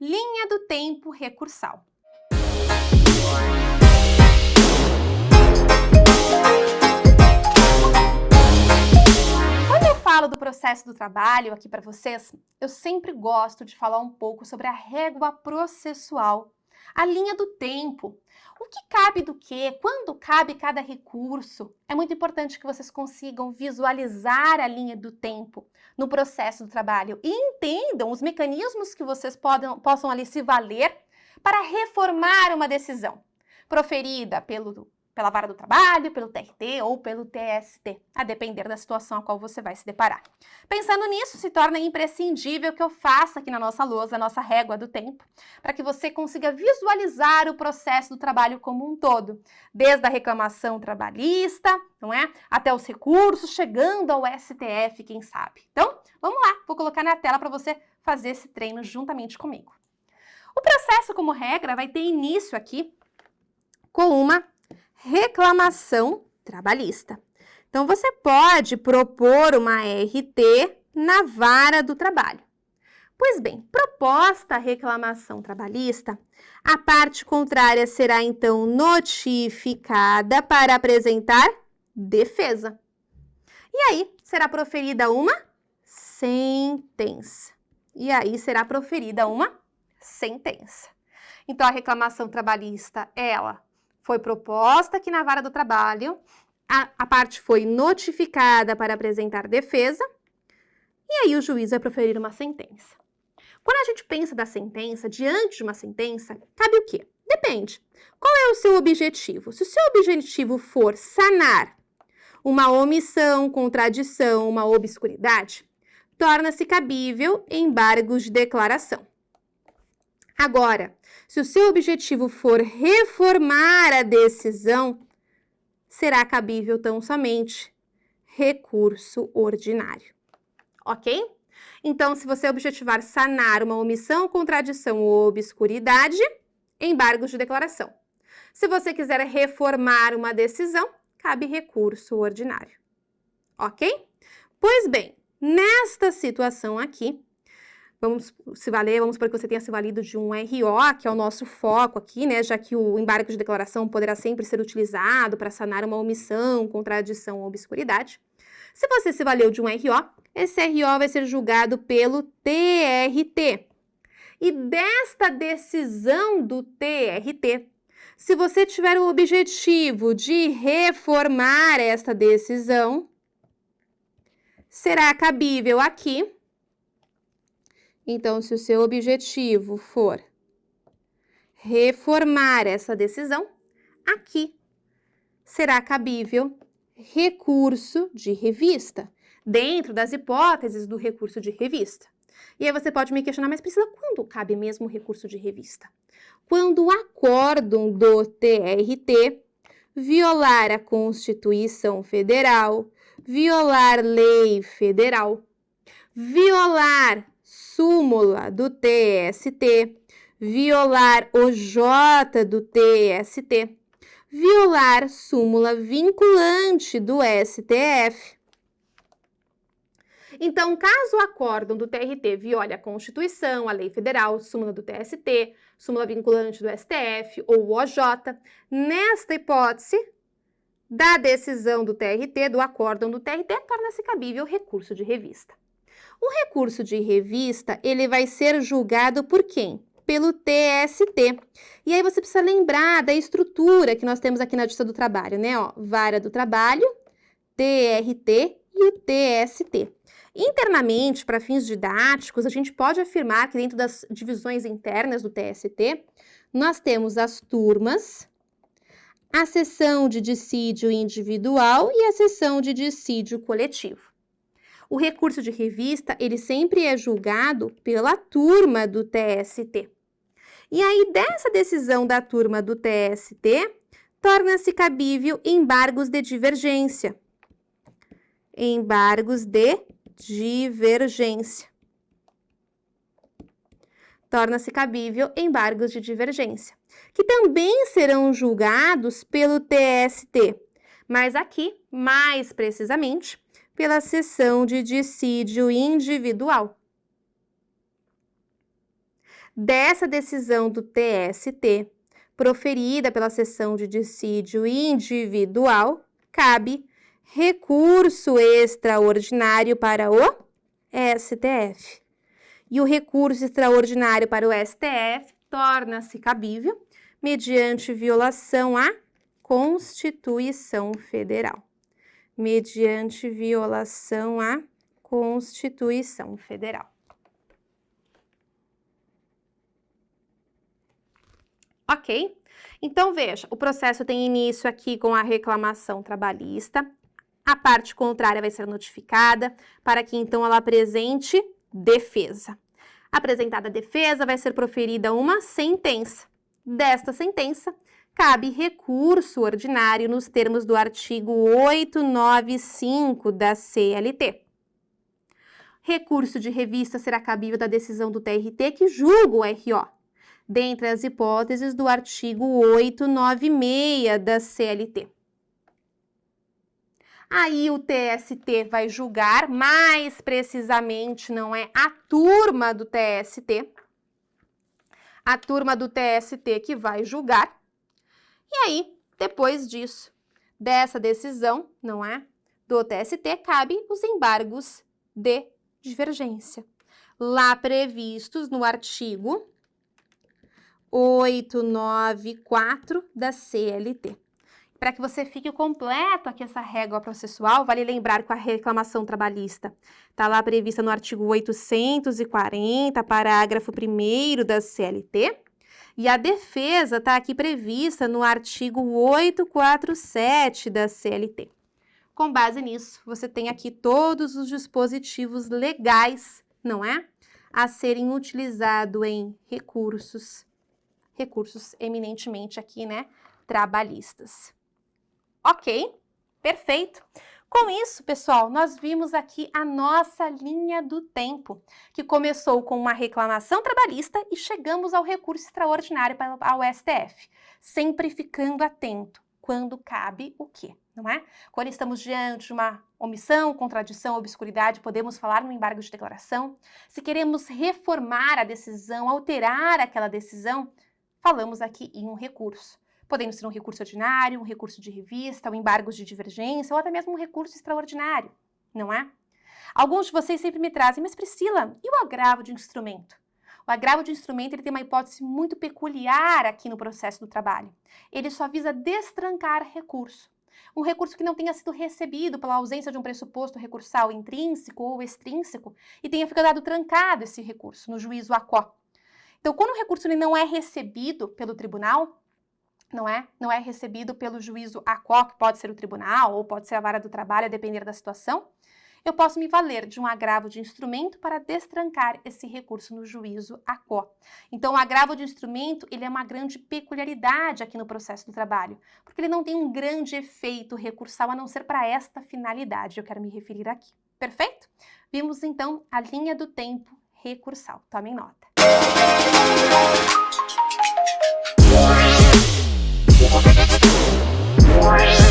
Linha do tempo recursal. Quando eu falo do processo do trabalho aqui para vocês, eu sempre gosto de falar um pouco sobre a régua processual, a linha do tempo. O que cabe do quê? Quando cabe cada recurso? É muito importante que vocês consigam visualizar a linha do tempo no processo do trabalho e entendam os mecanismos que vocês possam ali se valer para reformar uma decisão proferida pela vara do trabalho, pelo TRT ou pelo TST, a depender da situação a qual você vai se deparar. Pensando nisso, se torna imprescindível que eu faça aqui na nossa lousa, a nossa régua do tempo, para que você consiga visualizar o processo do trabalho como um todo, desde a reclamação trabalhista, não é? Até os recursos, chegando ao STF, quem sabe. Então, vamos lá, vou colocar na tela para você fazer esse treino juntamente comigo. O processo, como regra, vai ter início aqui com uma reclamação trabalhista. Então, você pode propor uma RT na vara do trabalho. Pois bem, proposta a reclamação trabalhista, a parte contrária será, então, notificada para apresentar defesa. E aí, será proferida uma sentença. Então, a reclamação trabalhista, ela foi proposta aqui na vara do trabalho, a parte foi notificada para apresentar defesa, e aí o juiz vai proferir uma sentença. Quando a gente pensa da sentença, diante de uma sentença, cabe o quê? Depende. Qual é o seu objetivo? Se o seu objetivo for sanar uma omissão, contradição, uma obscuridade, torna-se cabível embargos de declaração. Agora, se o seu objetivo for reformar a decisão, será cabível tão somente recurso ordinário. Ok? Então, se você objetivar sanar uma omissão, contradição ou obscuridade, embargos de declaração. Se você quiser reformar uma decisão, cabe recurso ordinário. Ok? Pois bem, nesta situação aqui, vamos supor que você tenha se valido de um RO, que é o nosso foco aqui, né? Já que o embargo de declaração poderá sempre ser utilizado para sanar uma omissão, contradição ou obscuridade. Se você se valeu de um RO, esse RO vai ser julgado pelo TRT. E desta decisão do TRT, se você tiver o objetivo de reformar esta decisão, será cabível aqui. Então, se o seu objetivo for reformar essa decisão, aqui será cabível recurso de revista, dentro das hipóteses do recurso de revista. E aí você pode me questionar, mas Priscila, quando cabe mesmo o recurso de revista? Quando o acórdão do TRT violar a Constituição Federal, violar lei federal, violar súmula do TST, violar OJ do TST, violar súmula vinculante do STF. Então, caso o acórdão do TRT viole a Constituição, a lei federal, súmula do TST, súmula vinculante do STF ou o OJ, nesta hipótese da decisão do TRT, do acórdão do TRT, torna-se cabível o recurso de revista. O recurso de revista, ele vai ser julgado por quem? Pelo TST. E aí você precisa lembrar da estrutura que nós temos aqui na Justiça do Trabalho, né? Ó, vara do trabalho, TRT e o TST. Internamente, para fins didáticos, a gente pode afirmar que dentro das divisões internas do TST, nós temos as turmas, a seção de dissídio individual e a seção de dissídio coletivo. O recurso de revista, ele sempre é julgado pela turma do TST. E aí, dessa decisão da turma do TST, torna-se cabível embargos de divergência. Embargos de divergência. Torna-se cabível embargos de divergência, que também serão julgados pelo TST, mas aqui, mais precisamente, pela seção de dissídio individual. dessa decisão do TST, proferida pela sessão de dissídio individual, cabe recurso extraordinário para o STF. E o recurso extraordinário para o STF torna-se cabível mediante violação à Constituição Federal. Mediante violação à Constituição Federal. Ok? Então, veja, o processo tem início aqui com a reclamação trabalhista. A parte contrária vai ser notificada para que, então, ela apresente defesa. Apresentada a defesa, vai ser proferida uma sentença. Desta sentença, cabe recurso ordinário nos termos do artigo 895 da CLT. Recurso de revista será cabível da decisão do TRT que julga o RO, dentre as hipóteses do artigo 896 da CLT. Aí o TST vai julgar, mais precisamente não é a turma do TST, a turma do TST que vai julgar. E aí, depois disso, dessa decisão, não é, do TST, cabe os embargos de divergência, lá previstos no artigo 894 da CLT. Para que você fique completo aqui essa régua processual, vale lembrar que a reclamação trabalhista está lá prevista no artigo 840, parágrafo 1º da CLT, e a defesa está aqui prevista no artigo 847 da CLT. Com base nisso, você tem aqui todos os dispositivos legais, não é? A serem utilizados em recursos eminentemente aqui, né, trabalhistas. Ok, perfeito. Com isso, pessoal, nós vimos aqui a nossa linha do tempo, que começou com uma reclamação trabalhista e chegamos ao recurso extraordinário ao STF, sempre ficando atento quando cabe o quê, não é? Quando estamos diante de uma omissão, contradição, obscuridade, podemos falar no embargo de declaração. Se queremos reformar a decisão, alterar aquela decisão, falamos aqui em um recurso. Podendo ser um recurso ordinário, um recurso de revista, um embargo de divergência ou até mesmo um recurso extraordinário, não é? Alguns de vocês sempre me trazem, mas Priscila, e o agravo de instrumento? O agravo de instrumento ele tem uma hipótese muito peculiar aqui no processo do trabalho. Ele só visa destrancar recurso. Um recurso que não tenha sido recebido pela ausência de um pressuposto recursal intrínseco ou extrínseco e tenha ficado trancado esse recurso no juízo ACO. Então, quando o recurso ele não é recebido pelo tribunal, não é recebido pelo juízo ACO, que pode ser o tribunal ou pode ser a vara do trabalho, a depender da situação, eu posso me valer de um agravo de instrumento para destrancar esse recurso no juízo ACO. Então, o agravo de instrumento, ele é uma grande peculiaridade aqui no processo do trabalho, porque ele não tem um grande efeito recursal, a não ser para esta finalidade, eu quero me referir aqui. Perfeito? Vimos, então, a linha do tempo recursal. Tomem nota. What?